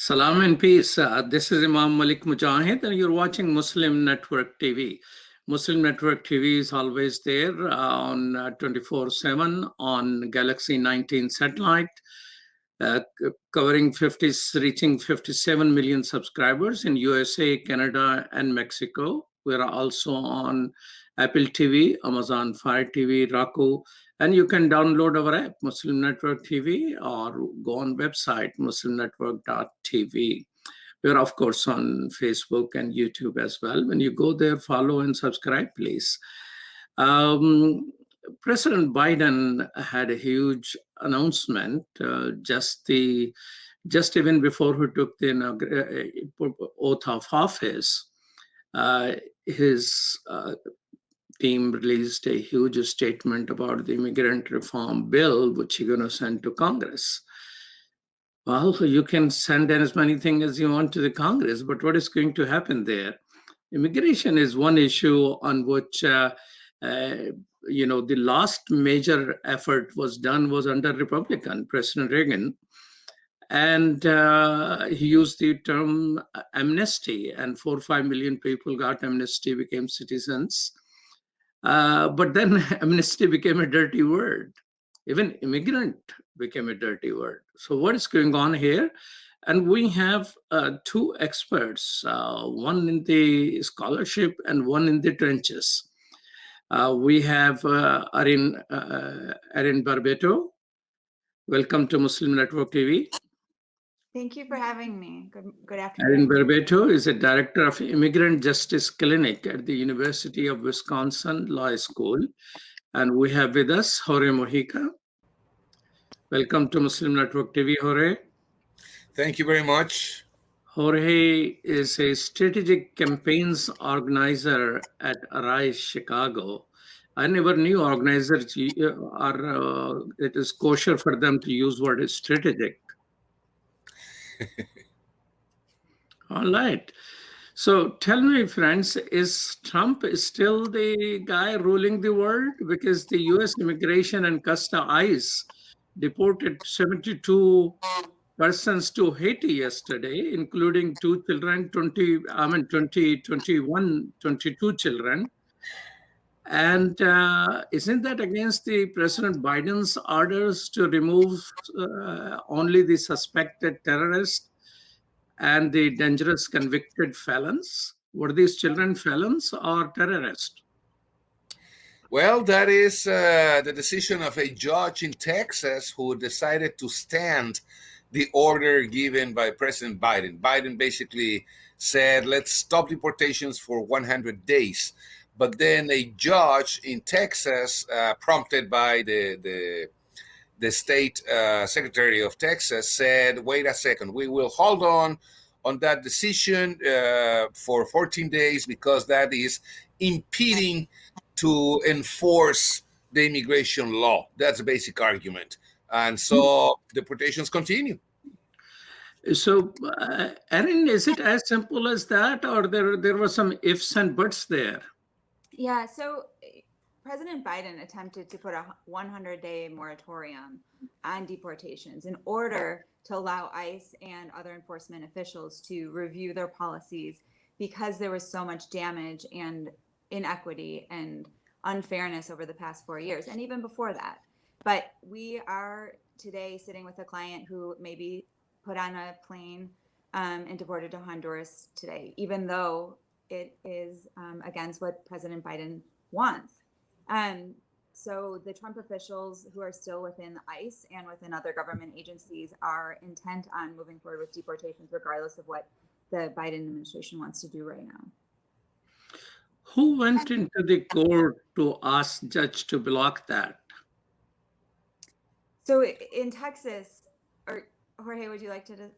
Salam and peace. This is Imam Malik Mujahid, and you're watching Muslim Network TV. Muslim Network TV is always there on 24/7 on Galaxy 19 satellite, reaching 57 million subscribers in USA, Canada, and Mexico. We're also on Apple TV, Amazon Fire TV, Roku, and you can download our app, Muslim Network TV, or go on website, muslimnetwork.tv. We're, of course, on Facebook and YouTube as well. When you go there, follow and subscribe, please. President Biden had a huge announcement just even before he took the oath of office. His team released a huge statement about the immigrant reform bill, which he's going to send to Congress. Well, you can send as many things as you want to the Congress, but what is going to happen there? Immigration is one issue on which, the last major effort was under Republican President Reagan. And he used the term amnesty, and 4 or 5 million people got amnesty, became citizens. But then amnesty became a dirty word. Even immigrant became a dirty word. So what is going on here? And we have two experts, one in the scholarship and one in the trenches. We have Erin Barbarto. Welcome to Muslim Network TV. Thank you for having me. Good afternoon. Erin Barbarto is a director of Immigrant Justice Clinic at the University of Wisconsin Law School. And we have with us Joege Mujica. Welcome to Muslim Network TV, Jorge. Thank you very much. Jorge is a strategic campaigns organizer at Arise Chicago. I never knew organizers it is kosher for them to use word strategic. All right. So tell me, friends, is Trump still the guy ruling the world? Because the U.S. Immigration and Customs ICE deported 72 persons to Haiti yesterday, including 2 children, 22 children. And isn't that against the President Biden's orders to remove only the suspected terrorists and the dangerous convicted felons? Were these children felons or terrorists? Well, that is the decision of a judge in Texas who decided to stand the order given by President Biden. Biden basically said, let's stop deportations for 100 days. But then a judge in Texas, prompted by the state secretary of Texas, said, wait a second, we will hold on that decision for 14 days because that is impeding to enforce the immigration law. That's the basic argument. And so deportations continue. So, Erin, is it as simple as that, or there were some ifs and buts there? Yeah, so President Biden attempted to put a 100-day moratorium on deportations in order to allow ICE and other enforcement officials to review their policies because there was so much damage and inequity and unfairness over the past 4 years, and even before that. But we are today sitting with a client who may be put on a plane and deported to Honduras today, even though it is against what President Biden wants. So the Trump officials who are still within ICE and within other government agencies are intent on moving forward with deportations, regardless of what the Biden administration wants to do right now. Who went into the court to ask judge to block that? So in Texas, or Jorge, would you like to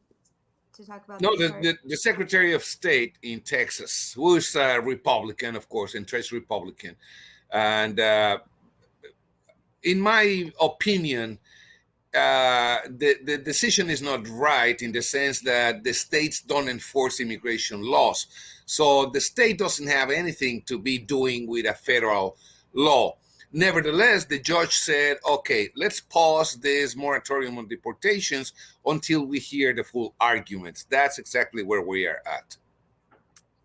talk about No, this? the Secretary of State in Texas, who is a Republican, of course, entrenched Republican. And in my opinion, the decision is not right in the sense that the states don't enforce immigration laws. So the state doesn't have anything to be doing with a federal law. Nevertheless, the judge said, okay, let's pause this moratorium on deportations until we hear the full arguments. That's exactly where we are at.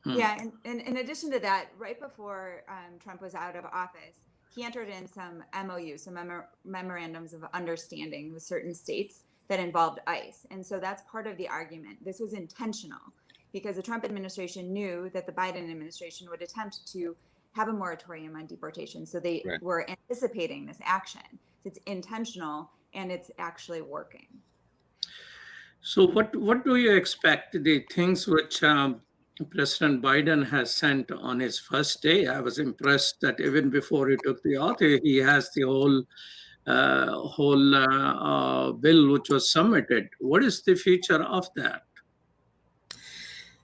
Yeah, and in addition to that, right before Trump was out of office, he entered in some MOUs, some memorandums of understanding with certain states that involved ICE. And so that's part of the argument. This was intentional because the Trump administration knew that the Biden administration would attempt to have a moratorium on deportation. So they were anticipating this action. It's intentional and it's actually working. So what do you expect? The things which President Biden has sent on his first day, I was impressed that even before he took the oath, he has the whole bill which was submitted. What is the future of that?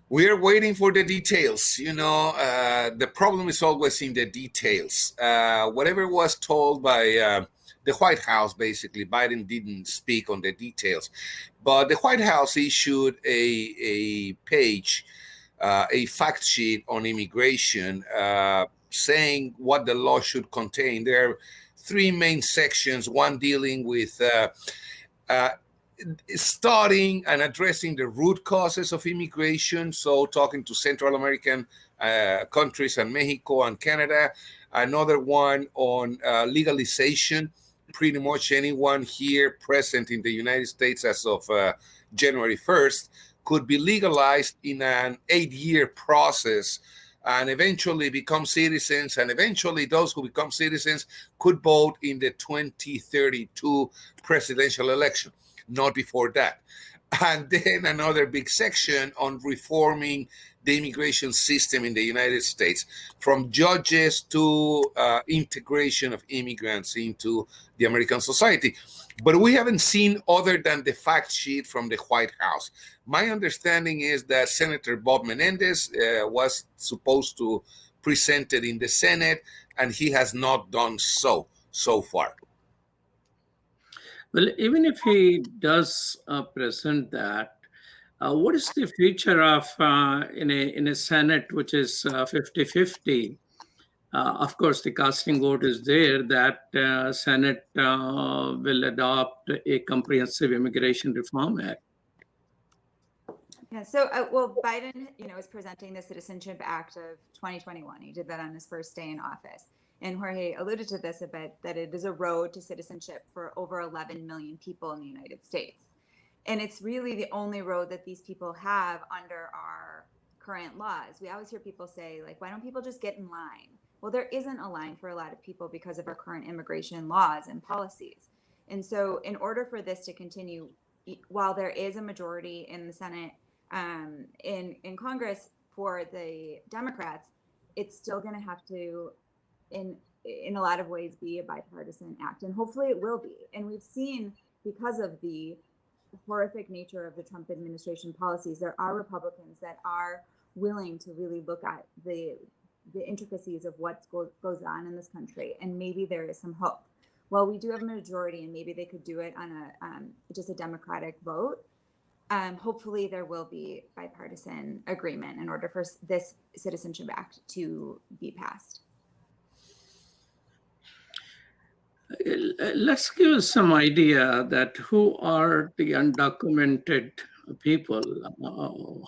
We are waiting for the details. You know, the problem is always in the details. Whatever was told by the White House, basically, Biden didn't speak on the details. But the White House issued a page, a fact sheet on immigration, saying what the law should contain. There are three main sections, one dealing with studying and addressing the root causes of immigration, so talking to Central American countries and Mexico and Canada. Another one on legalization. Pretty much anyone here present in the United States as of January 1st could be legalized in an 8-year process and eventually become citizens, and eventually those who become citizens could vote in the 2032 presidential election. Not before that. And then another big section on reforming the immigration system in the United States, from judges to integration of immigrants into the American society. But we haven't seen other than the fact sheet from the White House. My understanding is that Senator Bob Menendez was supposed to present it in the Senate, and he has not done so far. Well, even if he does present that, what is the future of in a Senate which is 50-50? Of course, the casting vote is there that Senate will adopt a comprehensive immigration reform act. Yeah, so well, Biden, is presenting the Citizenship Act of 2021. He did that on his first day in office. And Jorge alluded to this a bit, that it is a road to citizenship for over 11 million people in the United States. And it's really the only road that these people have under our current laws. We always hear people say, like, why don't people just get in line? Well, there isn't a line for a lot of people because of our current immigration laws and policies. And so in order for this to continue, while there is a majority in the Senate, in Congress for the Democrats, it's still going to have to, in a lot of ways, be a bipartisan act, and hopefully it will be. And we've seen, because of the horrific nature of the Trump administration policies, there are Republicans that are willing to really look at the intricacies of what goes on in this country, and maybe there is some hope. Well, we do have a majority, and maybe they could do it on just a Democratic vote. Hopefully there will be bipartisan agreement in order for this Citizenship Act to be passed. Let's give us some idea that who are the undocumented people.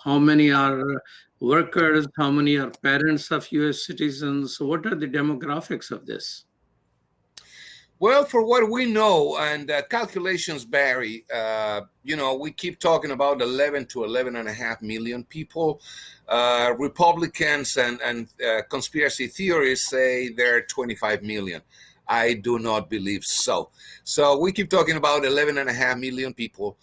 How many are workers? How many are parents of U.S. citizens? What are the demographics of this? Well, for what we know, and calculations vary, we keep talking about 11 to 11.5 million people. Republicans and conspiracy theorists say there are 25 million. I do not believe so. So we keep talking about 11.5 million people,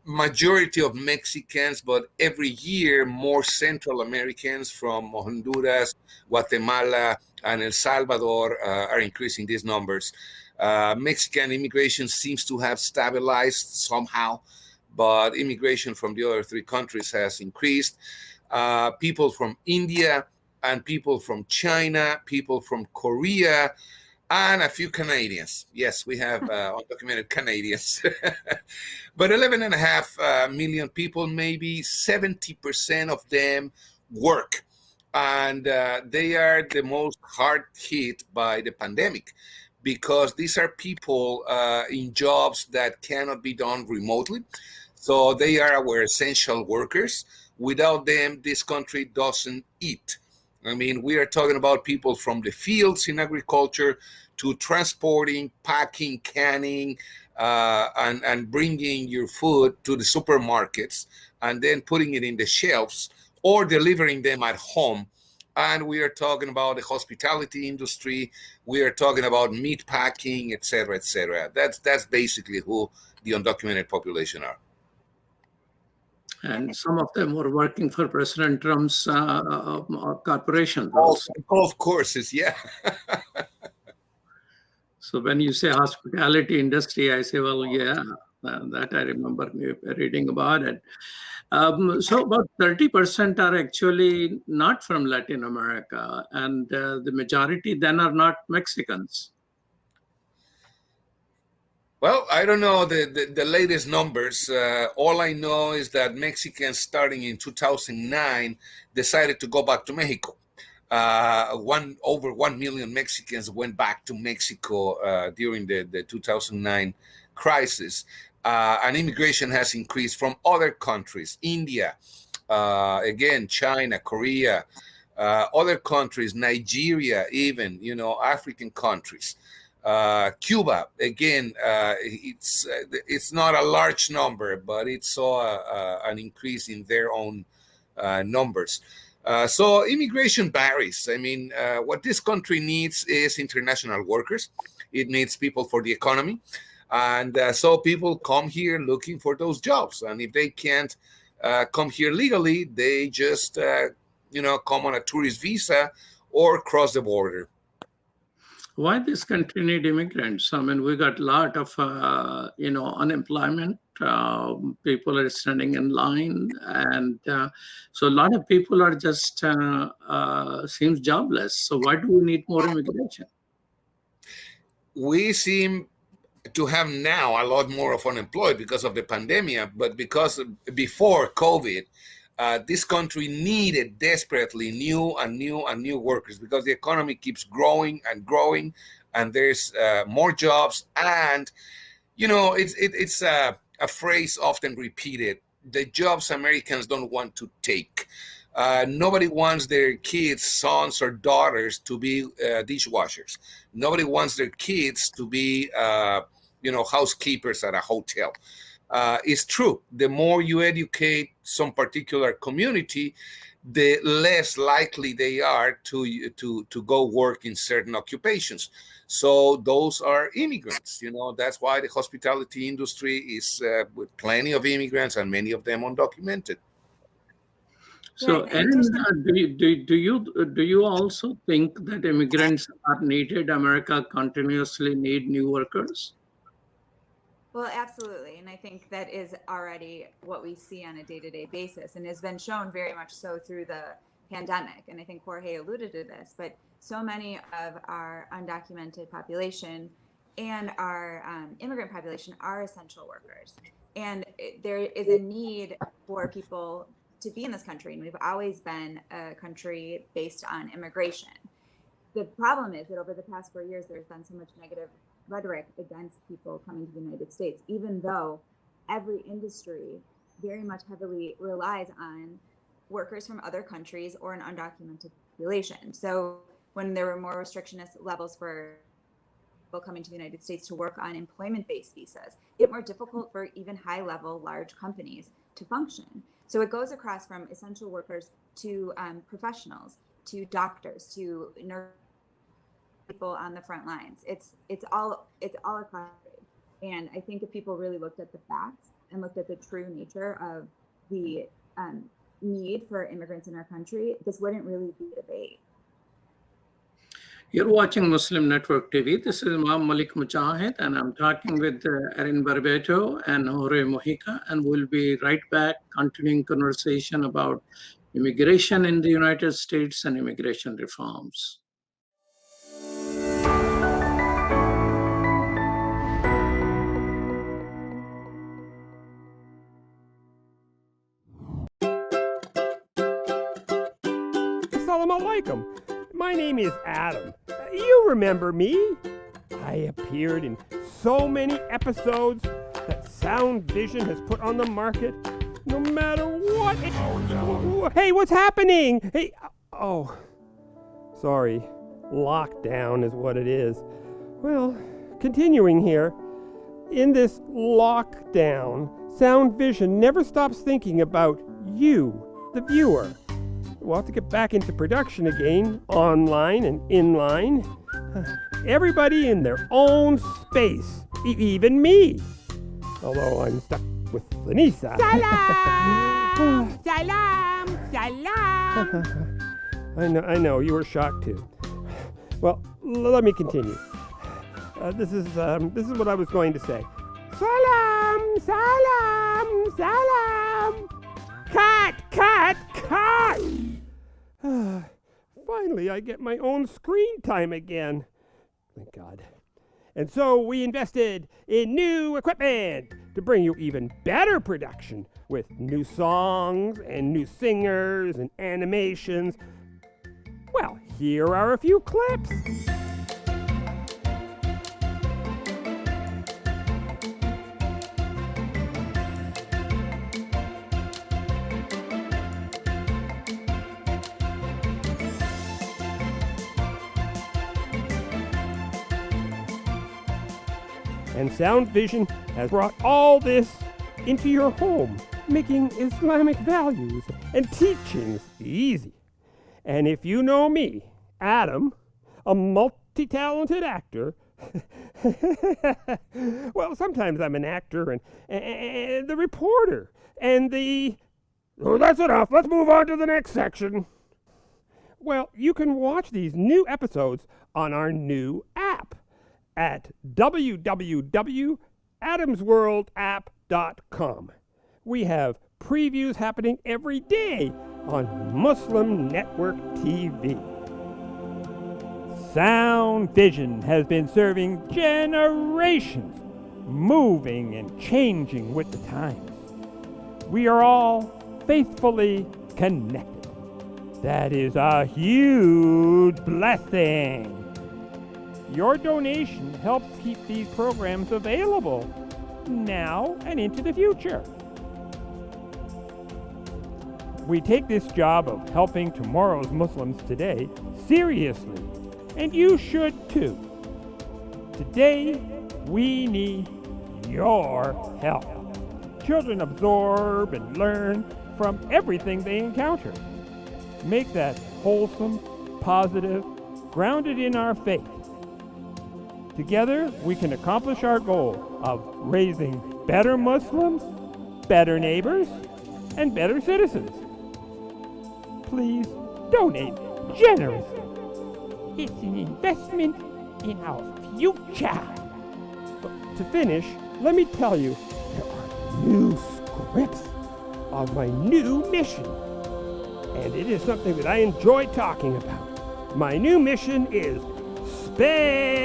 majority of Mexicans, but every year more Central Americans from Honduras, Guatemala, and El Salvador are increasing these numbers. Mexican immigration seems to have stabilized somehow, but immigration from the other three countries has increased. People from India and people from China, people from Korea, and a few Canadians. Yes, we have undocumented Canadians. But 11.5 million people, maybe 70% of them work. And they are the most hard hit by the pandemic because these are people in jobs that cannot be done remotely. So they are our essential workers. Without them, this country doesn't eat. I mean, we are talking about people from the fields in agriculture to transporting, packing, canning, and bringing your food to the supermarkets and then putting it in the shelves or delivering them at home. And we are talking about the hospitality industry. We are talking about meat packing, et cetera, et cetera. That's basically who the undocumented population are. And some of them were working for President Trump's corporations also. Golf courses, yeah. So when you say hospitality industry, I say, well, yeah, that I remember reading about it. So about 30% are actually not from Latin America, and the majority then are not Mexicans. Well, I don't know the latest numbers. All I know is that Mexicans starting in 2009 decided to go back to Mexico. Over 1 million Mexicans went back to Mexico during the 2009 crisis. And immigration has increased from other countries, India, again, China, Korea, other countries, Nigeria, even, African countries. Cuba, again, it's not a large number, but it saw an increase in their own numbers. So immigration varies. I mean, what this country needs is international workers. It needs people for the economy. And so people come here looking for those jobs. And if they can't come here legally, they just, come on a tourist visa or cross the border. Why this country need immigrants? I mean, we got a lot of, unemployment. People are standing in line. And so a lot of people are just, seems jobless. So why do we need more immigration? We seem to have now a lot more of unemployed because of the pandemic, but because before COVID, this country needed desperately new workers because the economy keeps growing and growing, and there's more jobs. And it's a phrase often repeated: the jobs Americans don't want to take. Nobody wants their kids, sons or daughters, to be dishwashers. Nobody wants their kids to be housekeepers at a hotel. It's true. The more you educate some particular community, the less likely they are to go work in certain occupations. So those are immigrants. That's why the hospitality industry is with plenty of immigrants and many of them undocumented. So, Erin, do you also think that immigrants are needed? America continuously need new workers? Well, absolutely. And I think that is already what we see on a day-to-day basis and has been shown very much so through the pandemic. And I think Jorge alluded to this, but so many of our undocumented population and our immigrant population are essential workers. And there is a need for people to be in this country. And we've always been a country based on immigration. The problem is that over the past 4 years, there's been so much negative rhetoric against people coming to the United States, even though every industry very much heavily relies on workers from other countries or an undocumented population. So when there were more restrictionist levels for people coming to the United States to work on employment-based visas, it's more difficult for even high-level large companies to function. So it goes across from essential workers to professionals, to doctors, to nurses, people on the front lines. It's all across. And I think if people really looked at the facts and looked at the true nature of the need for immigrants in our country, this wouldn't really be a debate. You're watching Muslim Network TV. This is Imam Malik Mujahid, and I'm talking with Erin Barbarto and Joege Mujica, and we'll be right back continuing conversation about immigration in the United States and immigration reforms. السلام like him. My name is Adam. You remember me. I appeared in so many episodes that Sound Vision has put on the market. No matter what. Hey, what's happening? Hey, oh, sorry. Lockdown is what it is. Well, continuing here. In this lockdown, Sound Vision never stops thinking about you, the viewer. We'll have to get back into production again, online and inline. Everybody in their own space, even me. Although I'm stuck with Lanisa. Salam! Salam! Salam! I know, you were shocked too. Well, let me continue. This is what I was going to say. Salam! Salam! Salam! Cut! Finally, I get my own screen time again. Thank God. And so we invested in new equipment to bring you even better production with new songs and new singers and animations. Well, here are a few clips. And Sound Vision has brought all this into your home, making Islamic values and teachings easy. And if you know me, Adam, a multi-talented actor, well, sometimes I'm an actor and the reporter and the... Oh, that's enough. Let's move on to the next section. Well, you can watch these new episodes on our new app at www.adamsworldapp.com. We have previews happening every day on Muslim Network TV. Sound Vision has been serving generations, moving and changing with the times. We are all faithfully connected. That is a huge blessing. Your donation helps keep these programs available now and into the future. We take this job of helping tomorrow's Muslims today seriously, and you should too. Today, we need your help. Children absorb and learn from everything they encounter. Make that wholesome, positive, grounded in our faith. Together, we can accomplish our goal of raising better Muslims, better neighbors, and better citizens. Please donate generously. It's an investment in our future. But to finish, let me tell you, there are new scripts of my new mission. And it is something that I enjoy talking about. My new mission is space.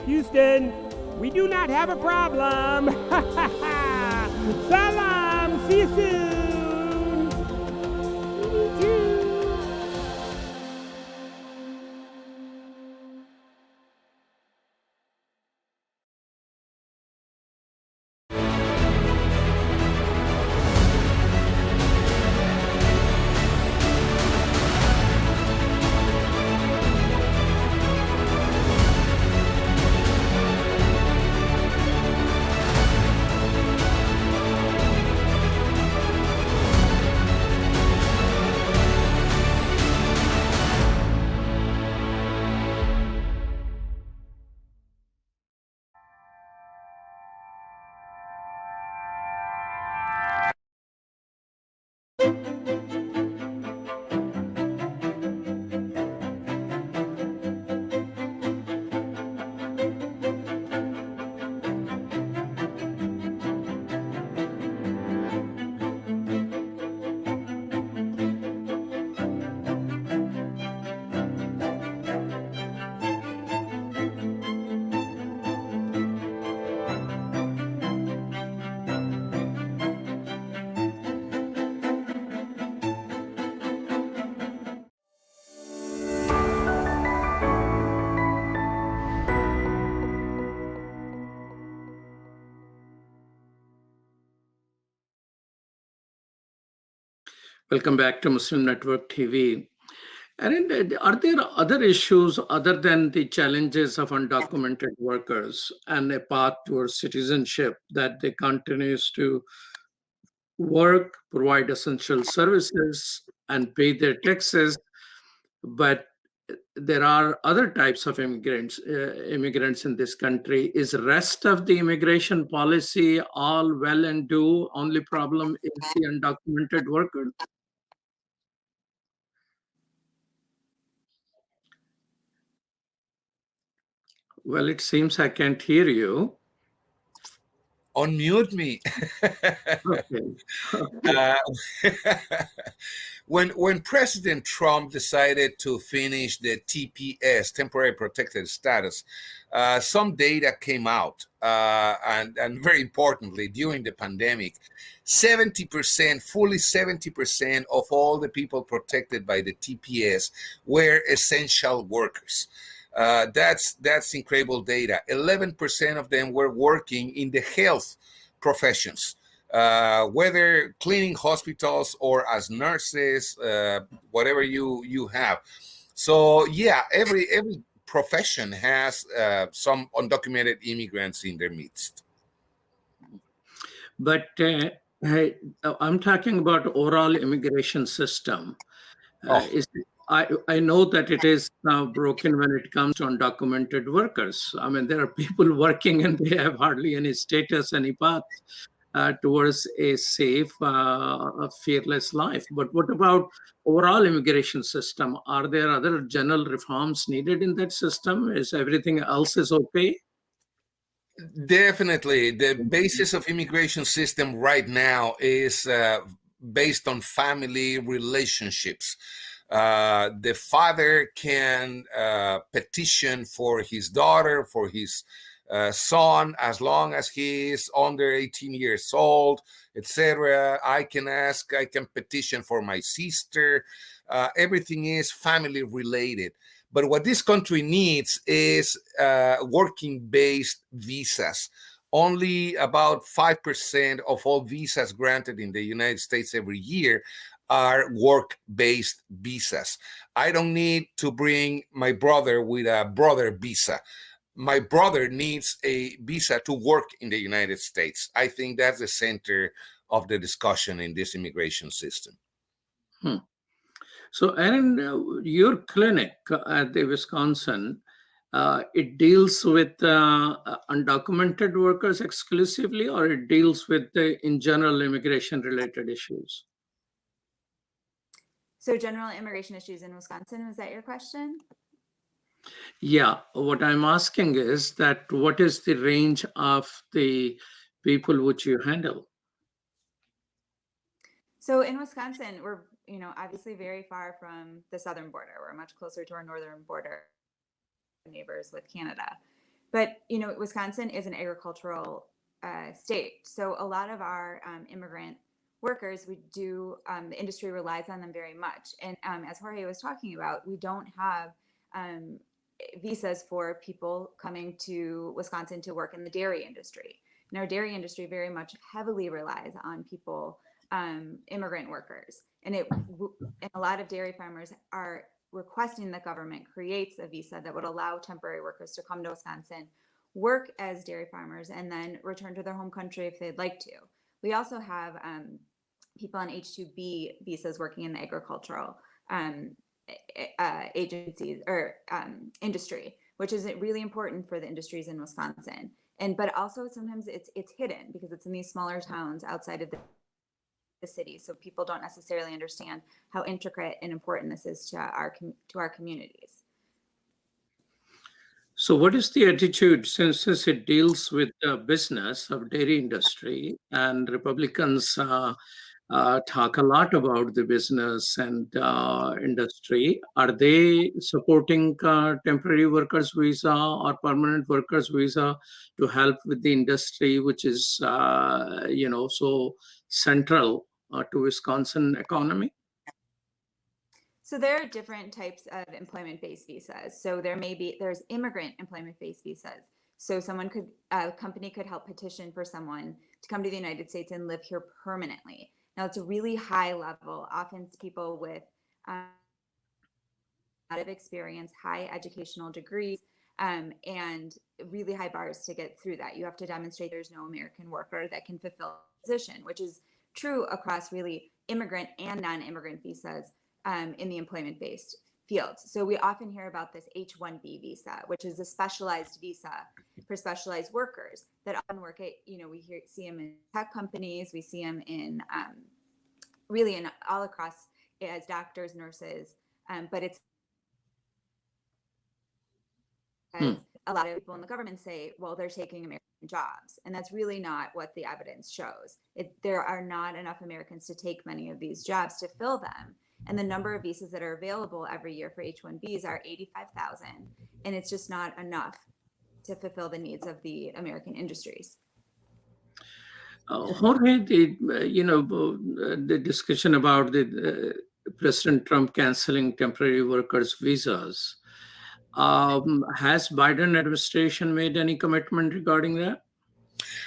Houston, we do not have a problem. Salam, see you soon. Welcome back to Muslim Network TV. And are there other issues other than the challenges of undocumented workers and a path towards citizenship that they continues to work, provide essential services, and pay their taxes, but there are other types of immigrants in this country? Is rest of the immigration policy all well and do? Only problem is the undocumented worker? Well, it seems I can't hear you. Unmute me. Okay. When President Trump decided to finish the TPS, temporary protected status, some data came out, and very importantly, during the pandemic, 70%, fully 70% of all the people protected by the TPS were essential workers. That's incredible data. 11% of them were working in the health professions, whether cleaning hospitals or as nurses, whatever you have. So yeah, every profession has some undocumented immigrants in their midst. But I'm talking about overall immigration system. I know that it is now broken when it comes to undocumented workers. I mean, there are people working and they have hardly any status, any path towards a safe, fearless life. But what about overall immigration system? Are there other general reforms needed in that system? Is everything else is okay? Definitely. The basis of immigration system right now is based on family relationships. The father can petition for his daughter, for his son, as long as he is under 18 years old, etc. I can petition for my sister. Everything is family related. But what this country needs is working-based visas. Only about 5% of all visas granted in the United States every year are work-based visas. I don't need to bring my brother with a brother visa. My brother needs a visa to work in the United States. I think that's the center of the discussion in this immigration system. So, Erin, your clinic at the Wisconsin, it deals with undocumented workers exclusively, or it deals with in general immigration-related issues? So general immigration issues in Wisconsin, was that your question? Yeah, what I'm asking is that what is the range of the people which you handle? So in Wisconsin, we're obviously very far from the southern border. We're much closer to our northern border neighbors with Canada. But Wisconsin is an agricultural state, so a lot of our immigrant workers, the industry relies on them very much. And as Jorge was talking about, we don't have visas for people coming to Wisconsin to work in the dairy industry. And our dairy industry very much heavily relies on people, immigrant workers. And a lot of dairy farmers are requesting that government creates a visa that would allow temporary workers to come to Wisconsin, work as dairy farmers, and then return to their home country if they'd like to. We also have people on H-2B visas working in the agricultural agencies or industry, which is really important for the industries in Wisconsin. But also sometimes it's hidden because it's in these smaller towns outside of the city, so people don't necessarily understand how intricate and important this is to our communities. So what is the attitude, since it deals with the business of dairy industry, and Republicans talk a lot about the business and industry? Are they supporting temporary workers visa or permanent workers visa to help with the industry, which is so central to Wisconsin economy? So there are different types of employment-based visas. So there's immigrant employment-based visas. So a company could help petition for someone to come to the United States and live here permanently. Now, it's a really high level. Often it's people with a lot of experience, high educational degrees, and really high bars to get through that. You have to demonstrate there's no American worker that can fulfill the position, which is true across really immigrant and non-immigrant visas in the employment-based fields. So we often hear about this H-1B visa, which is a specialized visa for specialized workers that often work at, we see them in tech companies, we see them in really in all across as doctors, nurses, but it's because a lot of people in the government say, well, they're taking American jobs. And that's really not what the evidence shows. There are not enough Americans to take many of these jobs to fill them. And the number of visas that are available every year for H-1Bs are 85,000. And it's just not enough to fulfill the needs of the American industries. Jorge, the discussion about President Trump canceling temporary workers' visas, has Biden administration made any commitment regarding that?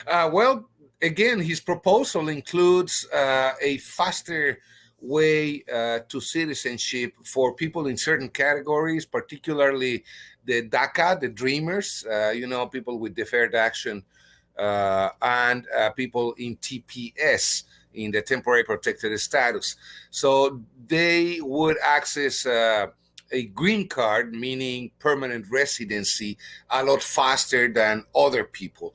Well, again, his proposal includes a faster way to citizenship for people in certain categories, particularly the DACA, the Dreamers, people with deferred action, and people in TPS, in the temporary protected status. So they would access a green card, meaning permanent residency, a lot faster than other people.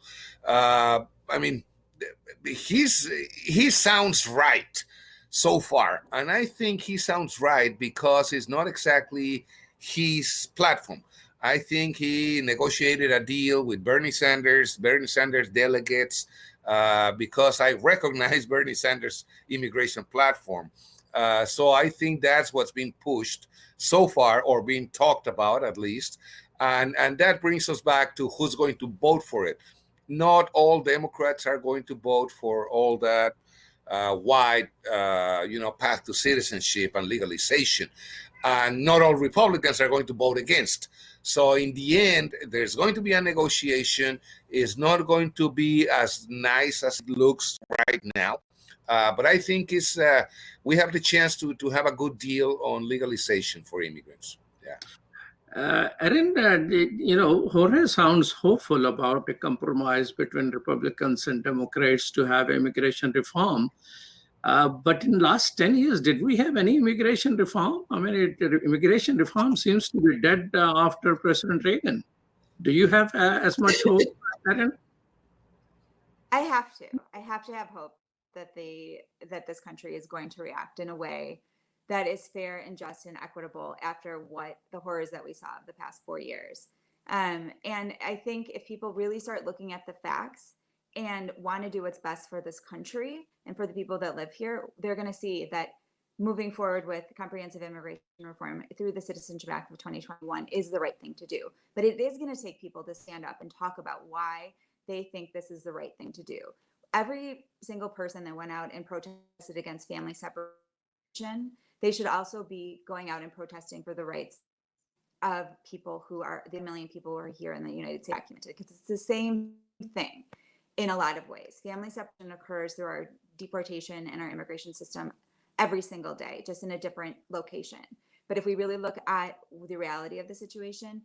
He sounds right so far. And I think he sounds right because it's not exactly his platform. I think he negotiated a deal with Bernie Sanders delegates, because I recognize Bernie Sanders' immigration platform. So I think that's what's been pushed so far, or being talked about at least. And that brings us back to who's going to vote for it. Not all Democrats are going to vote for all that wide, path to citizenship and legalization. And not all Republicans are going to vote against. So in the end, there's going to be a negotiation. It's not going to be as nice as it looks right now. But I think we have the chance to have a good deal on legalization for immigrants. Yeah. Erin, Jorge sounds hopeful about a compromise between Republicans and Democrats to have immigration reform. But in the last 10 years, did we have any immigration reform? I mean, immigration reform seems to be dead after President Reagan. Do you have as much hope, Erin? I have to have hope that this country is going to react in a way that is fair and just and equitable after what the horrors that we saw of the past 4 years. And I think if people really start looking at the facts and want to do what's best for this country and for the people that live here, they're going to see that moving forward with comprehensive immigration reform through the Citizenship Act of 2021 is the right thing to do. But it is going to take people to stand up and talk about why they think this is the right thing to do. Every single person that went out and protested against family separation, they should also be going out and protesting for the rights of people who are the million people who are here in the United States documented, because it's the same thing in a lot of ways. Family separation occurs through our deportation and our immigration system every single day, just in a different location. But if we really look at the reality of the situation,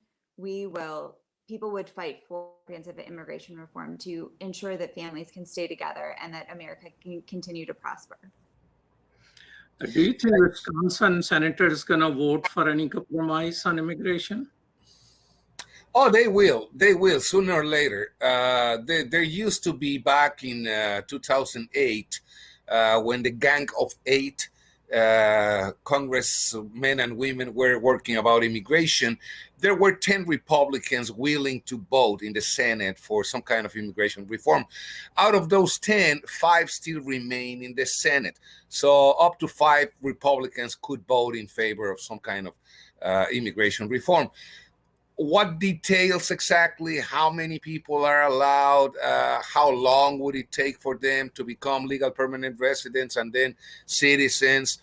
people would fight for comprehensive immigration reform to ensure that families can stay together and that America can continue to prosper. Do you think Wisconsin senators going to vote for any compromise on immigration? Oh, they will. They will sooner or later. There used to be back in 2008 when the Gang of Eight congressmen and women were working about immigration. There were 10 Republicans willing to vote in the Senate for some kind of immigration reform. Out of those 10, 5 still remain in the Senate. So up to 5 Republicans could vote in favor of some kind of immigration reform. What details exactly, how many people are allowed, how long would it take for them to become legal permanent residents and then citizens,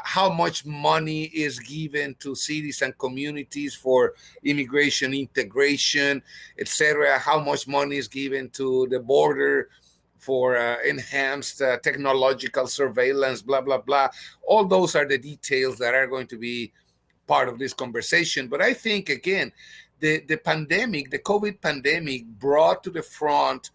how much money is given to cities and communities for immigration integration, etc., how much money is given to the border for enhanced technological surveillance, blah, blah, blah. All those are the details that are going to be part of this conversation. But I think, again, the pandemic, the COVID pandemic brought to the front,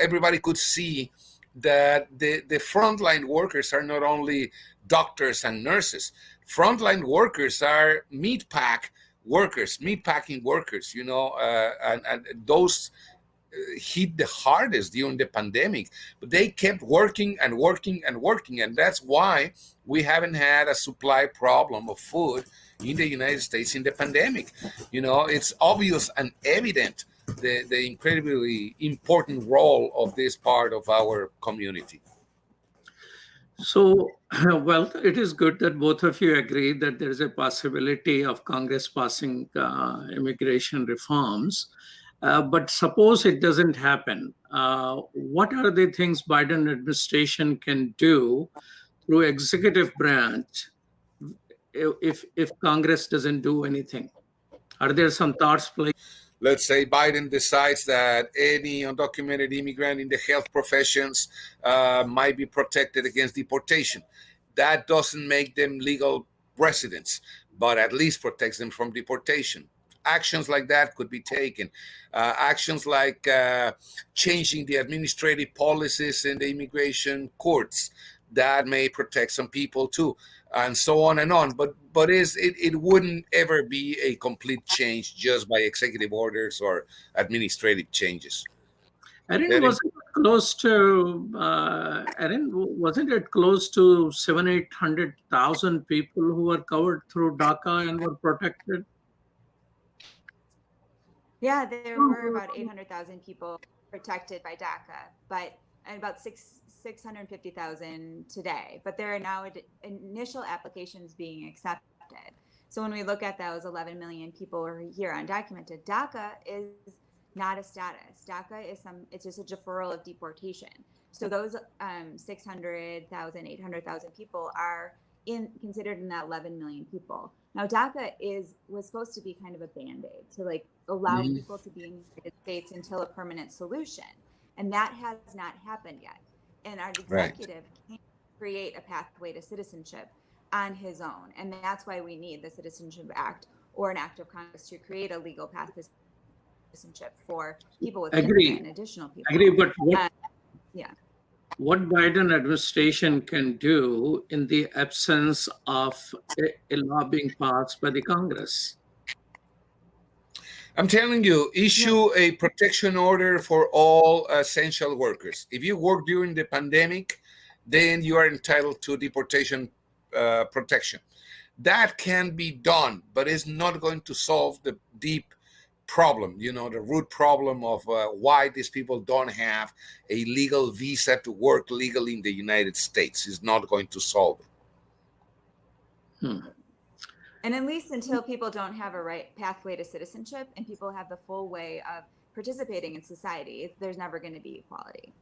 everybody could see that the frontline workers are not only doctors and nurses. Frontline workers are meatpacking workers, and those hit the hardest during the pandemic, but they kept working and working and working. And that's why we haven't had a supply problem of food in the United States in the pandemic. It's obvious and evident the incredibly important role of this part of our community. So, well, it is good that both of you agree that there is a possibility of Congress passing immigration reforms. But suppose it doesn't happen. What are the things Biden administration can do through executive branch if Congress doesn't do anything? Are there some thoughts playing? Let's say Biden decides that any undocumented immigrant in the health professions might be protected against deportation. That doesn't make them legal residents, but at least protects them from deportation. Actions like that could be taken. Actions like changing the administrative policies in the immigration courts, that may protect some people too, and so on and on. But it wouldn't ever be a complete change just by executive orders or administrative changes. Erin, wasn't it close to 700,000-800,000 people who were covered through DACA and were protected? Yeah, there were about 800,000 people protected by DACA, and about 650,000 today. But there are now initial applications being accepted. So when we look at those 11 million people who are here undocumented, DACA is not a status. DACA it's just a deferral of deportation. So those 600,000, 800,000 people are considered in that 11 million people. Now DACA was supposed to be kind of a band-aid to allow people to be in the United States until a permanent solution. And that has not happened yet. And our executive can't create a pathway to citizenship on his own. And that's why we need the Citizenship Act or an act of Congress to create a legal path to citizenship for people with immigrant and additional people. Agree, but what Biden administration can do in the absence of a law being passed by the Congress? I'm telling you, issue a protection order for all essential workers. If you work during the pandemic, then you are entitled to deportation protection. That can be done, but it's not going to solve the deep problem, the root problem of why these people don't have a legal visa to work legally in the United States. Is not going to solve it. And at least until people don't have a right pathway to citizenship and people have the full way of participating in society, there's never going to be equality.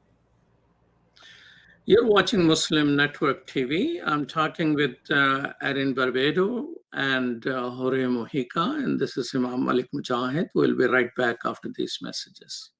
You're watching Muslim Network TV. I'm talking with Erin Barbarto and Jorge Mujica, and this is Imam Malik Mujahid. We'll be right back after these messages.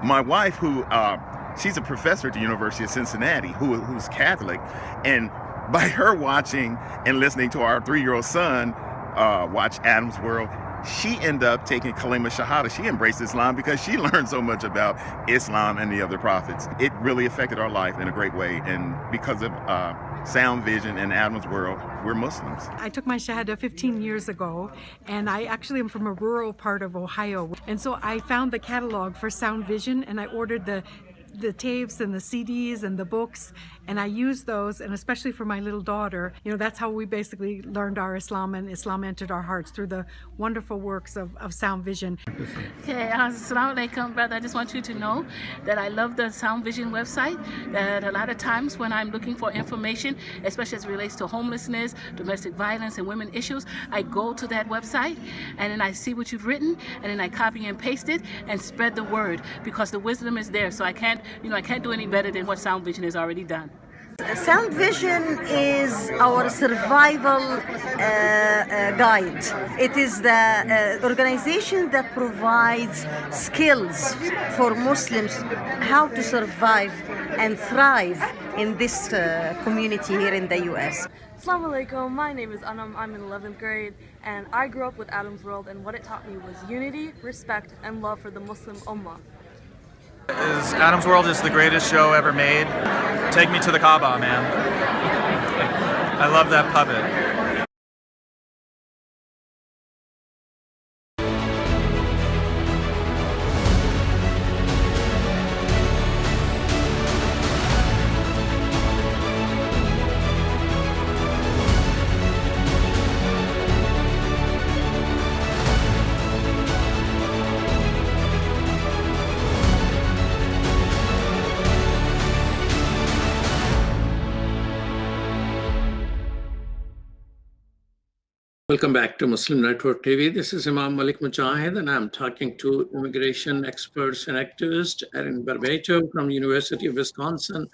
My wife, who she's a professor at the University of Cincinnati who's Catholic, and by her watching and listening to our 3-year-old son watch Adam's World, she ended up taking Kalima Shahada. She embraced Islam because she learned so much about Islam and the other prophets. It really affected our life in a great way, and because of Sound Vision and Adam's World, we're Muslims. I took my Shahada 15 years ago, and I actually am from a rural part of Ohio. And so I found the catalog for Sound Vision, and I ordered the tapes and the CDs and the books, and I used those, and especially for my little daughter, that's how we basically learned our Islam, and Islam entered our hearts through the wonderful works of Sound Vision. Okay, assalamu alaikum, brother. I just want you to know that I love the Sound Vision website, that a lot of times when I'm looking for information, especially as it relates to homelessness, domestic violence, and women issues, I go to that website, and then I see what you've written, and then I copy and paste it, and spread the word, because the wisdom is there, so I can't do any better than what Sound Vision has already done. Sound Vision is our survival guide. It is the organization that provides skills for Muslims how to survive and thrive in this community here in the U.S. Assalamu alaikum, my name is Anam, I'm in 11th grade, and I grew up with Adam's World, and what it taught me was unity, respect, and love for the Muslim Ummah. Adam's World is the greatest show ever made. Take me to the Kaaba, man. I love that puppet. Welcome back to Muslim Network TV. This is Imam Malik Mujahid, and I'm talking to immigration experts and activists, Erin Barbarto from University of Wisconsin,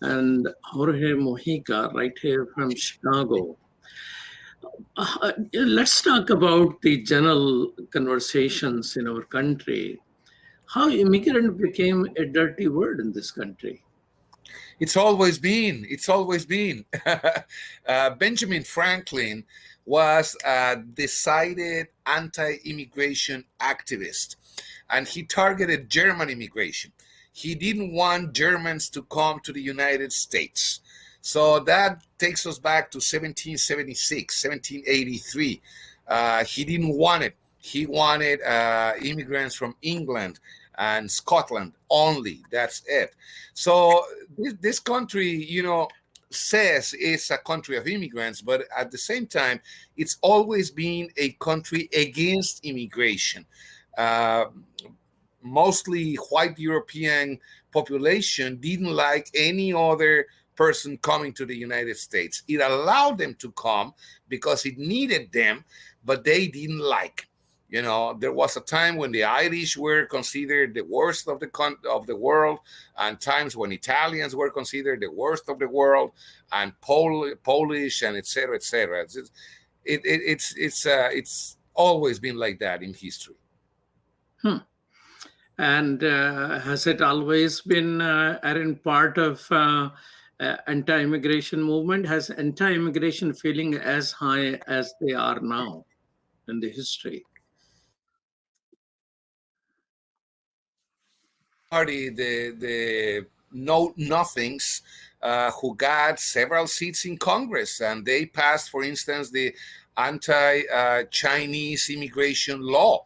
and Jorge Mujica, right here from Chicago. Let's talk about the general conversations in our country. How immigrant became a dirty word in this country. It's always been. Benjamin Franklin was a decided anti-immigration activist, and he targeted German immigration. He didn't want Germans to come to the United States. So that takes us back to 1776, 1783. He didn't want it. He wanted immigrants from England and Scotland only. That's it. So this country, says it's a country of immigrants, but at the same time, it's always been a country against immigration. Mostly white European population didn't like any other person coming to the United States. It allowed them to come because it needed them, but they didn't like. There was a time when the Irish were considered the worst of the world, and times when Italians were considered the worst of the world, and Polish, and etc. etc. It's always been like that in history. And has it always been Erin, part of anti-immigration movement? Has anti-immigration feeling as high as they are now in the history? Party, the know-nothings who got several seats in Congress, and they passed, for instance, the anti-Chinese immigration law,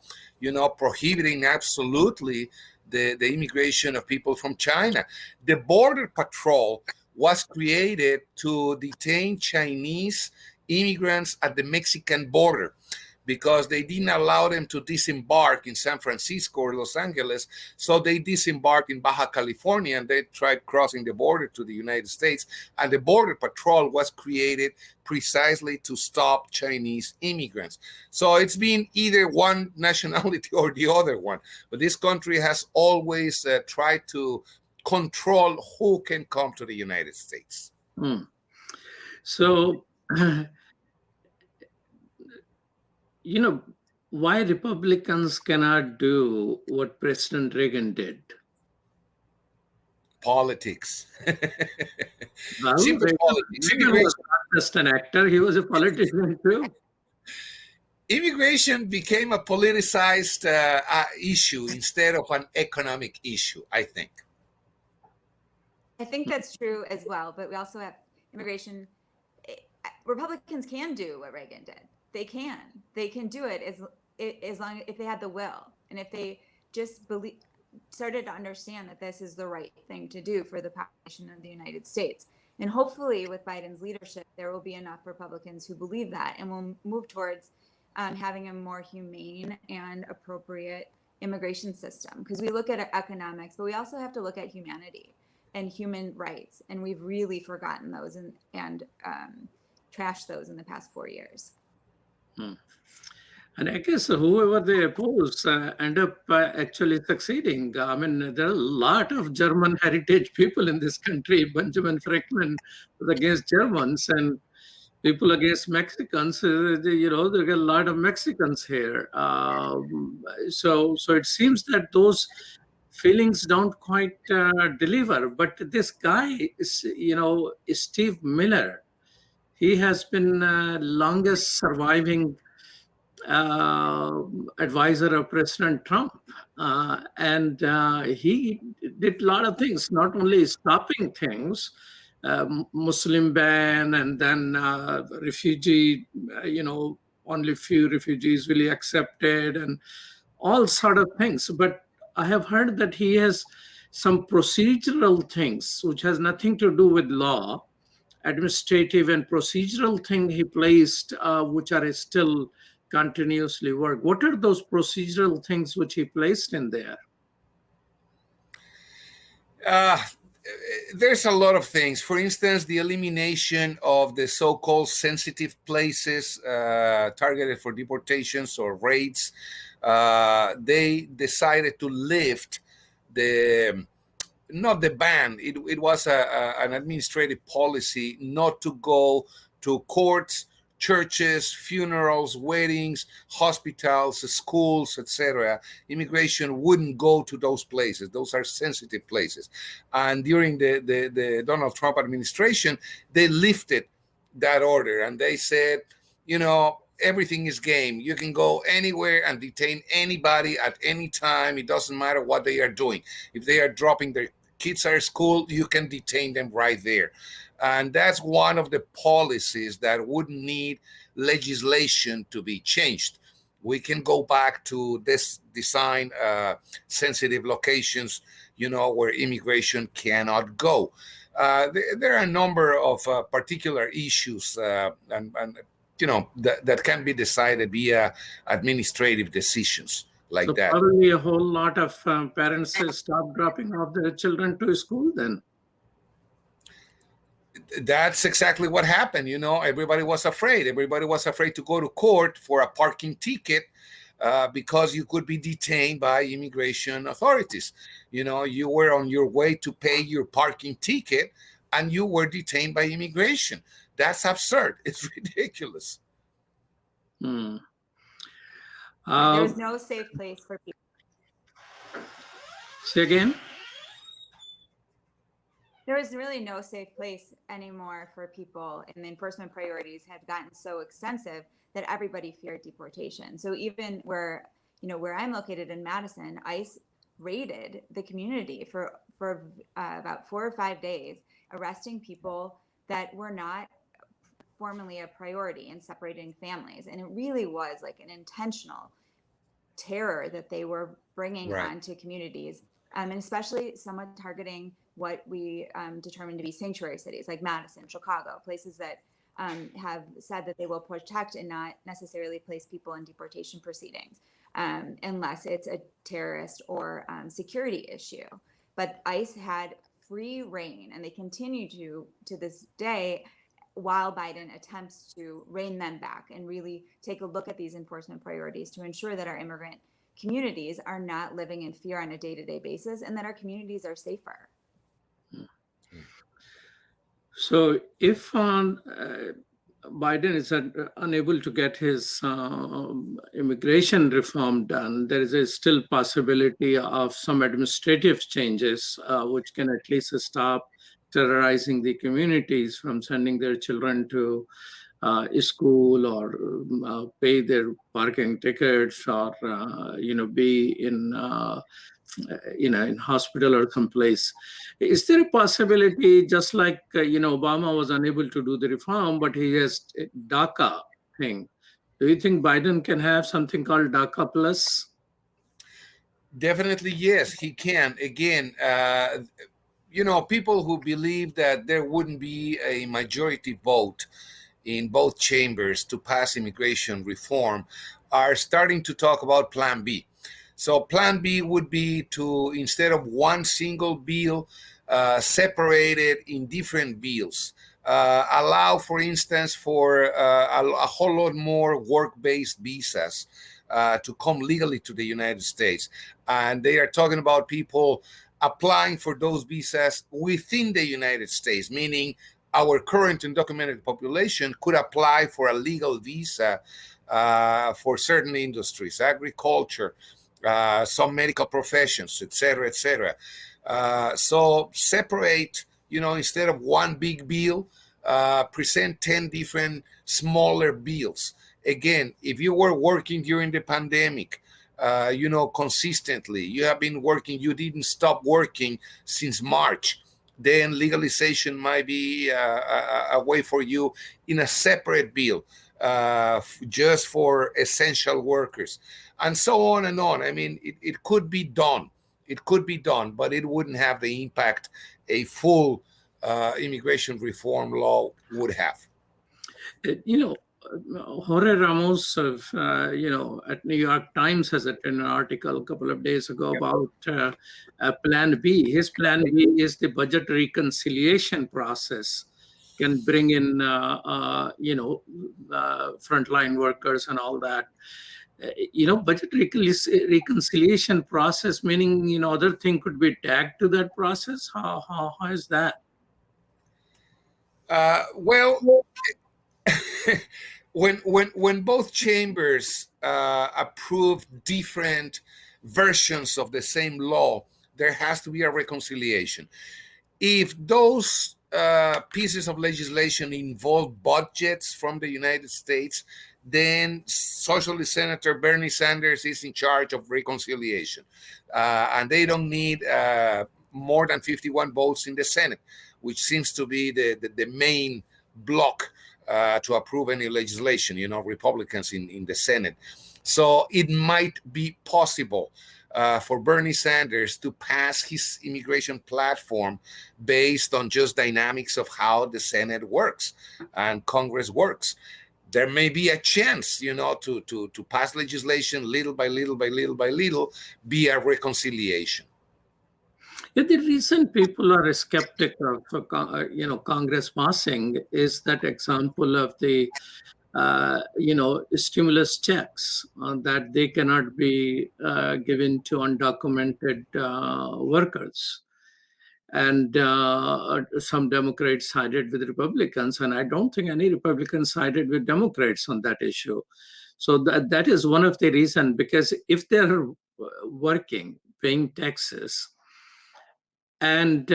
prohibiting absolutely the immigration of people from China. The Border Patrol was created to detain Chinese immigrants at the Mexican border, because they didn't allow them to disembark in San Francisco or Los Angeles. So they disembarked in Baja California, and they tried crossing the border to the United States. And the Border Patrol was created precisely to stop Chinese immigrants. So it's been either one nationality or the other one. But this country has always tried to control who can come to the United States. So, why Republicans cannot do what President Reagan did? politics. Well, Simple politics. Reagan was not just an actor, he was a politician too. Immigration became a politicized issue instead of an economic issue, I think. I think that's true as well, but we also have immigration. Republicans can do what Reagan did. They can do it as long if they had the will, and if they just started to understand that this is the right thing to do for the population of the United States. And hopefully with Biden's leadership, there will be enough Republicans who believe that, and will move towards having a more humane and appropriate immigration system. Because we look at economics, but we also have to look at humanity and human rights. And we've really forgotten those and trashed those in the past 4 years. And I guess whoever they oppose end up actually succeeding. I mean, there are a lot of German heritage people in this country. Benjamin Franklin was against Germans, and people against Mexicans. There are a lot of Mexicans here. So it seems that those feelings don't quite deliver. But this guy is, Steve Miller. He has been longest surviving advisor of President Trump. And he did a lot of things, not only stopping things, Muslim ban, and then refugee, only few refugees will be accepted, and all sort of things. But I have heard that he has some procedural things, which has nothing to do with law, administrative and procedural thing he placed, which are still continuously work. What are those procedural things which he placed in there? There's a lot of things. For instance, the elimination of the so-called sensitive places targeted for deportations or raids. They decided to lift not the ban. It was an administrative policy not to go to courts, churches, funerals, weddings, hospitals, schools, etc. Immigration wouldn't go to those places. Those are sensitive places. And during the Donald Trump administration, they lifted that order, and they said, everything is game. You can go anywhere and detain anybody at any time. It doesn't matter what they are doing. If they are dropping their kids at school, you can detain them right there. And that's one of the policies that would need legislation to be changed. We can go back to this design sensitive locations, where immigration cannot go. There are a number of particular issues that can be decided via administrative decisions like so that. Probably a whole lot of parents stop dropping off their children to school then. That's exactly what happened. Everybody was afraid. Everybody was afraid to go to court for a parking ticket because you could be detained by immigration authorities. You were on your way to pay your parking ticket and you were detained by immigration. That's absurd. It's ridiculous. There's no safe place for people. Say again? There is really no safe place anymore for people, and the enforcement priorities have gotten so extensive that everybody feared deportation. So even where I'm located in Madison, ICE raided the community for about 4 or 5 days, arresting people that were not formally a priority in separating families. And it really was like an intentional terror that they were bringing onto communities, and especially somewhat targeting what we determined to be sanctuary cities like Madison, Chicago, places that have said that they will protect and not necessarily place people in deportation proceedings unless it's a terrorist or security issue. But ICE had free reign, and they continue to this day, while Biden attempts to rein them back and really take a look at these enforcement priorities to ensure that our immigrant communities are not living in fear on a day-to-day basis, and that our communities are safer. So if Biden is unable to get his immigration reform done, there is a still possibility of some administrative changes, which can at least stop terrorizing the communities from sending their children to school or pay their parking tickets or be in in hospital or someplace. Is there a possibility, just like Obama was unable to do the reform, but he has DACA thing? Do you think Biden can have something called DACA plus? Definitely, yes, he can. Again, people who believe that there wouldn't be a majority vote in both chambers to pass immigration reform are starting to talk about Plan B. So Plan B would be to, instead of one single bill, separate it in different bills. Allow, for instance, for a whole lot more work-based visas to come legally to the United States. And they are talking about people applying for those visas within the United States, meaning our current undocumented population could apply for a legal visa for certain industries, agriculture, some medical professions, et cetera, et cetera. So separate, instead of one big bill, present 10 different smaller bills. Again, if you were working during the pandemic, consistently, you have been working, you didn't stop working since March, then legalization might be a way for you in a separate bill, just for essential workers, and so on and on. I mean, it could be done. It could be done, but it wouldn't have the impact a full immigration reform law would have. Jorge Ramos of, at New York Times has written an article a couple of days ago about Plan B. His Plan B is the budget reconciliation process can bring in, frontline workers and all that. Budget reconciliation process, meaning, other thing could be tagged to that process. How is that? Well, when both chambers approve different versions of the same law, there has to be a reconciliation. If those pieces of legislation involve budgets from the United States, then Socialist Senator Bernie Sanders is in charge of reconciliation. And they don't need more than 51 votes in the Senate, which seems to be the main block to approve any legislation, Republicans in the Senate. So it might be possible for Bernie Sanders to pass his immigration platform based on just dynamics of how the Senate works and Congress works. There may be a chance, to pass legislation little by little by little by little via reconciliation. The reason people are skeptic of, Congress passing is that example of the, stimulus checks that they cannot be given to undocumented workers. And some Democrats sided with Republicans, and I don't think any Republicans sided with Democrats on that issue. So that is one of the reasons, because if they're working, paying taxes, and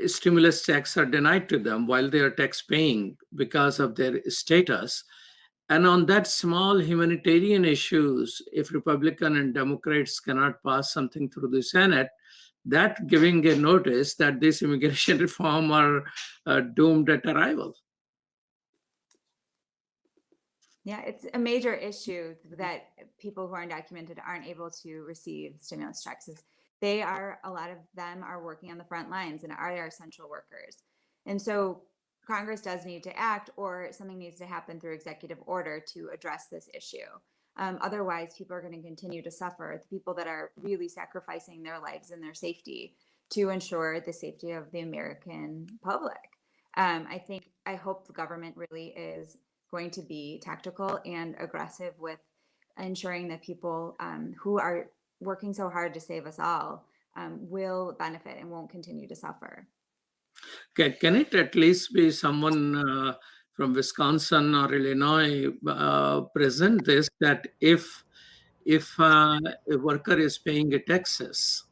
stimulus checks are denied to them while they are tax paying because of their status. And on that small humanitarian issues, if Republican and Democrats cannot pass something through the Senate, that giving a notice that this immigration reform are doomed at arrival. Yeah, it's a major issue that people who are undocumented aren't able to receive stimulus checks. A lot of them are working on the front lines and are essential workers. And so Congress does need to act, or something needs to happen through executive order to address this issue. Otherwise, people are going to continue to suffer, the people that are really sacrificing their lives and their safety to ensure the safety of the American public. I hope the government really is going to be tactical and aggressive with ensuring that people who are working so hard to save us all will benefit and won't continue to suffer. Can it at least be someone from Wisconsin or Illinois present this, that if a worker is paying a taxes,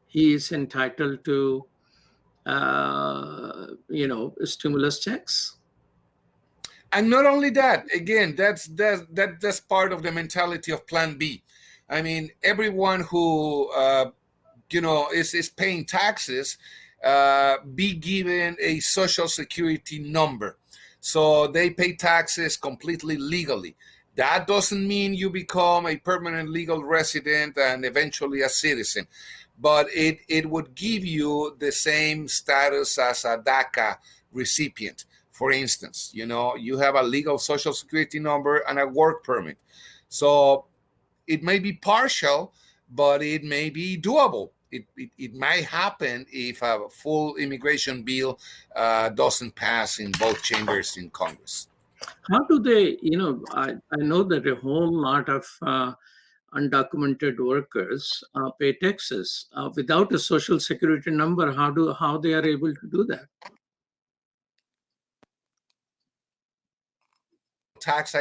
he is entitled to stimulus checks. And not only that, again, that's part of the mentality of Plan B. I mean, everyone who is paying taxes be given a social security number, so they pay taxes completely legally. That doesn't mean you become a permanent legal resident and eventually a citizen, but it would give you the same status as a DACA recipient. For instance, you have a legal social security number and a work permit. So it may be partial, but it may be doable. It might happen if a full immigration bill doesn't pass in both chambers in Congress. How do they, I know that a whole lot of undocumented workers pay taxes without a social security number. How they are able to do that? Tax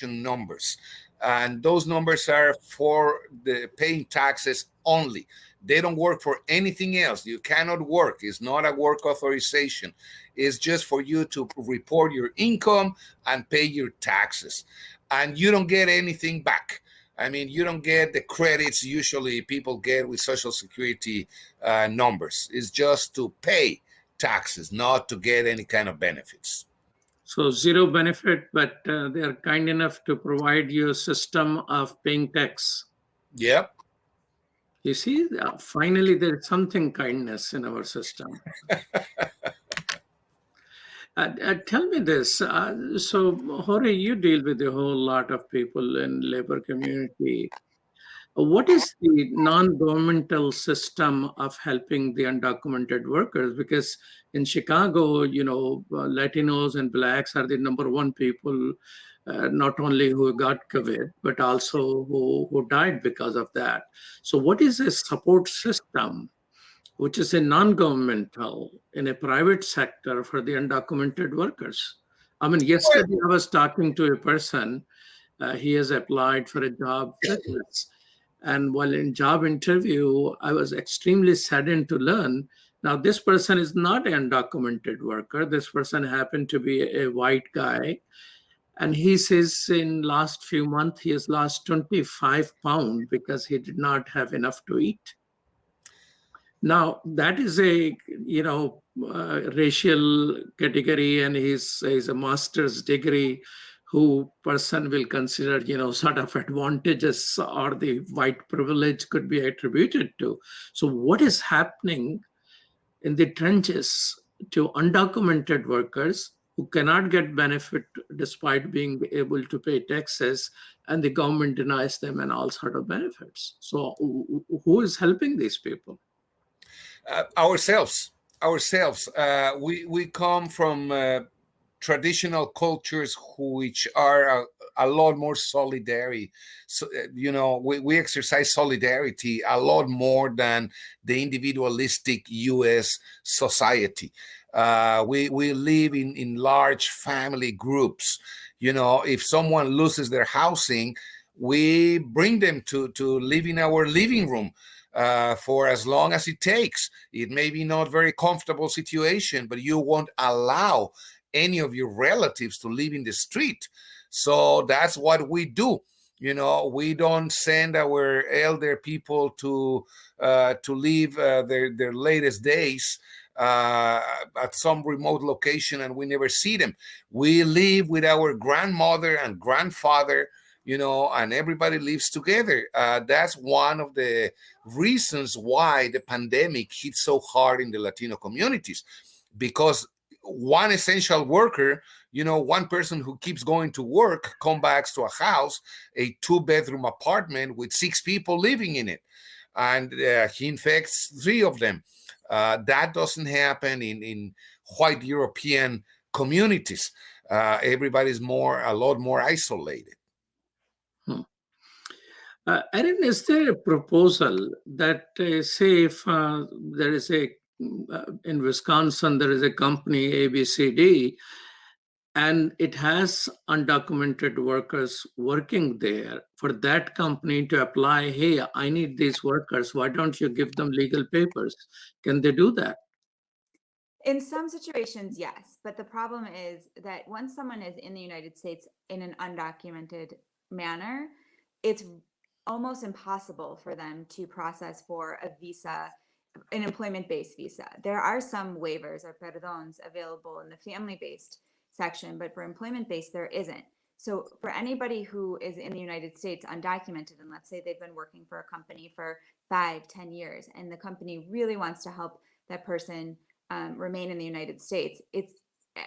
numbers, and those numbers are for the paying taxes only. They don't work for anything else. You cannot work. It's not a work authorization. It's just for you to report your income and pay your taxes, and you don't get anything back. I mean, you don't get the credits usually people get with Social Security numbers. It's just to pay taxes, not to get any kind of benefits. So zero benefit, but they are kind enough to provide you a system of paying tax. Yep. You see, finally, there is something kindness in our system. Tell me this. So, Jorge, you deal with a whole lot of people in labor community. What is the non-governmental system of helping the undocumented workers? Because in Chicago, Latinos and Blacks are the number one people, not only who got COVID, but also who died because of that. So what is a support system, which is a non-governmental, in a private sector for the undocumented workers? I mean, yesterday I was talking to a person, he has applied for a job. And while in job interview, I was extremely saddened to learn, now this person is not an undocumented worker. This person happened to be a white guy. And he says in last few months, he has lost 25 pounds because he did not have enough to eat. Now, that is a, racial category, and he's a master's degree, who person will consider, sort of advantages or the white privilege could be attributed to. So what is happening in the trenches to undocumented workers who cannot get benefit despite being able to pay taxes, and the government denies them and all sort of benefits? So who is helping these people? Ourselves. We come from traditional cultures which are a lot more solidary. So, we exercise solidarity a lot more than the individualistic U.S. society. We live in large family groups. If someone loses their housing, we bring them to live in our living room for as long as it takes. It may be not very comfortable situation, but you won't allow any of your relatives to live in the street. So that's what we do. We don't send our elder people to live their latest days at some remote location, and we never see them. We live with our grandmother and grandfather, and everybody lives together. That's one of the reasons why the pandemic hit so hard in the Latino communities, because one essential worker, one person who keeps going to work, come back to a house, a 2-bedroom apartment with 6 people living in it, and he infects 3 of them. That doesn't happen in white European communities. Everybody's a lot more isolated. Erin, is there a proposal that say if there is in Wisconsin, there is a company, ABCD, and it has undocumented workers working there, for that company to apply, hey, I need these workers, why don't you give them legal papers? Can they do that? In some situations, yes. But the problem is that once someone is in the United States in an undocumented manner, it's almost impossible for them to process for a visa, an employment-based visa. There are some waivers or perdons available in the family-based section, but for employment-based, there isn't. So for anybody who is in the United States undocumented, and let's say they've been working for a company for 5-10 years, and the company really wants to help that person remain in the United States, it's,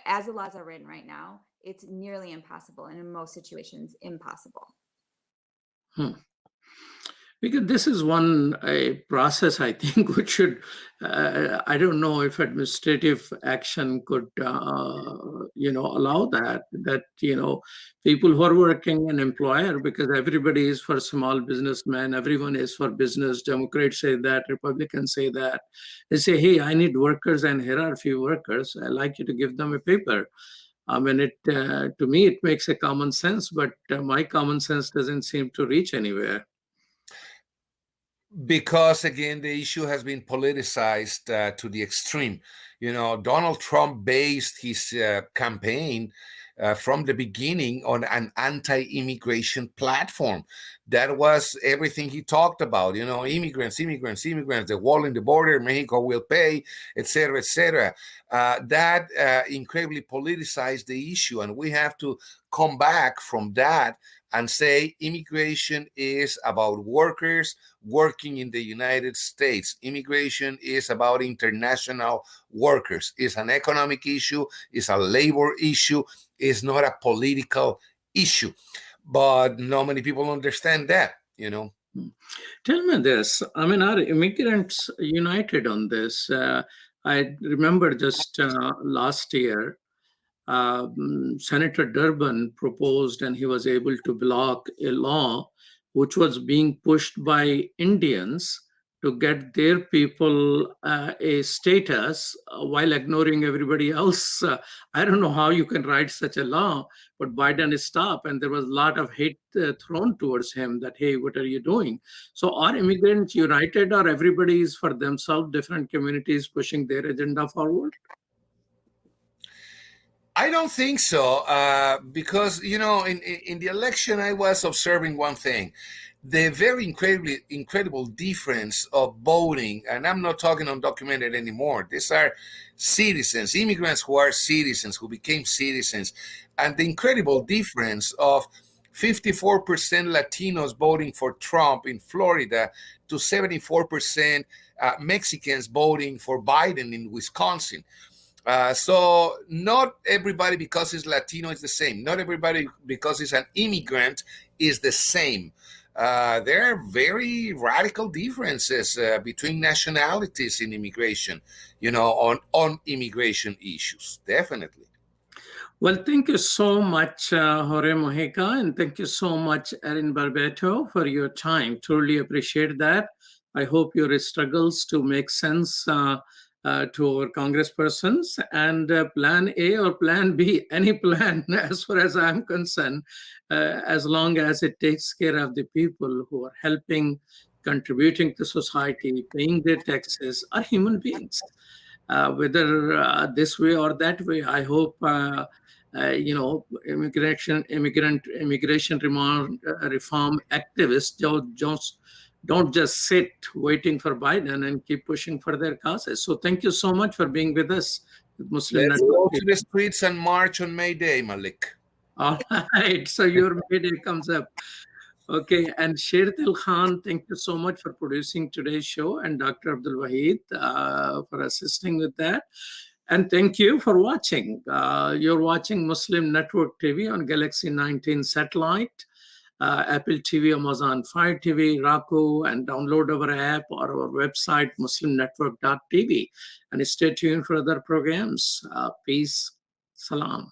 as the laws are written right now, it's nearly impossible, and in most situations, impossible. Because this is a process, I think, which should, I don't know if administrative action could, allow that, people who are working an employer, because everybody is for small businessmen, everyone is for business, Democrats say that, Republicans say that. They say, hey, I need workers and here are a few workers. I'd like you to give them a paper. I mean, to me, it makes a common sense, but my common sense doesn't seem to reach anywhere. Because again, the issue has been politicized to the extreme. Donald Trump based his campaign from the beginning on an anti-immigration platform. That was everything he talked about. Immigrants, the wall in the border, Mexico will pay, etc., etc. That incredibly politicized the issue, and we have to come back from that and say immigration is about workers working in the United States. Immigration is about international workers. It's an economic issue, it's a labor issue, it's not a political issue. But not many people understand that, Tell me this. I mean, are immigrants united on this? I remember just last year, Senator Durbin proposed, and he was able to block a law which was being pushed by Indians to get their people a status while ignoring everybody else. I don't know how you can write such a law, but Biden stopped, and there was a lot of hate thrown towards him that, hey, what are you doing? So are immigrants united, or everybody is for themselves, different communities pushing their agenda forward? I don't think so, because, in the election, I was observing one thing. The very incredible difference of voting, and I'm not talking undocumented anymore. These are citizens, immigrants who are citizens, who became citizens, and the incredible difference of 54% Latinos voting for Trump in Florida to 74% Mexicans voting for Biden in Wisconsin. So not everybody because it's Latino is the same. Not everybody because it's an immigrant is the same. There are very radical differences between nationalities in immigration, on immigration issues, definitely. Well, thank you so much, Jorge Mujica, and thank you so much, Erin Barbarto, for your time. Truly appreciate that. I hope your struggles to make sense to our congresspersons, and plan A or plan B, any plan, as far as I'm concerned, as long as it takes care of the people who are helping, contributing to society, paying their taxes, are human beings. Whether this way or that way, I hope immigration reform activists don't just sit waiting for Biden and keep pushing for their causes. So thank you so much for being with us. Muslim Let's Network. go to the streets and march on May Day, Malik. All right, so your May Day comes up. Okay, and Shertil Khan, thank you so much for producing today's show, and Dr. Abdul Wahid for assisting with that. And thank you for watching. You're watching Muslim Network TV on Galaxy 19 satellite, Apple TV, Amazon Fire TV, Roku, and download our app or our website, muslimnetwork.tv. And stay tuned for other programs. Peace. Salam.